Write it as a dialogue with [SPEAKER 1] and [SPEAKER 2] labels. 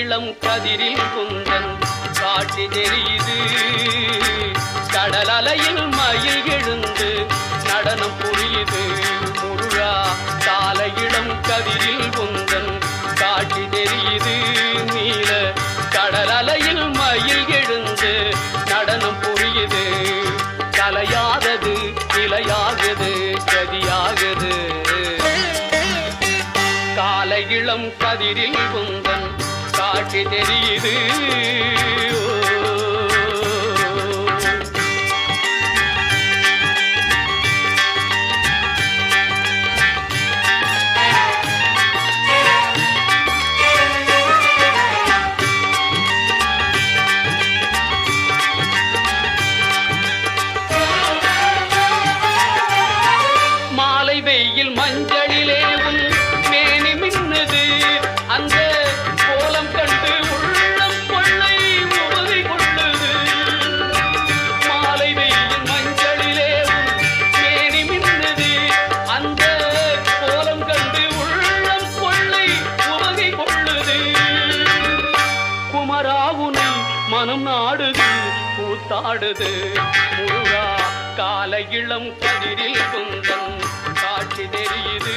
[SPEAKER 1] இளம் கதிரில் குந்தன் காட்சி தெரியுது. கடல் அலையில் மயில் எழுந்து நடனம் புரியுது. முருகா கால இளம் கதிரில் குந்தன் காட்சி தெரியுது. நீல கடல் அலையில் மயில் எழுந்து நடனம் புரியுது. கலையாதது நிலையாகுது கதியாகுது. கால இளம் கதிரில் குந்தன் காட்சி தெரியுது. மாலை வெயில் மஞ்சளிலே உன் மேனி மின்னுது. அந்த கோலம் கண்டு உள்ளம் கொள்ளை உவகை கொள்ளுது. மாலை வெயில் மஞ்சளிலே உன் மேனி மின்னுது. அந்த கோலம் கண்டு உள்ளம் கொள்ளை உவகை கொள்ளுது. குமராவுனை மனம் நாடுது கூத்தாடுது. முருகா கால இளம் கதிரில் குந்தன் காட்சி தெரியுது.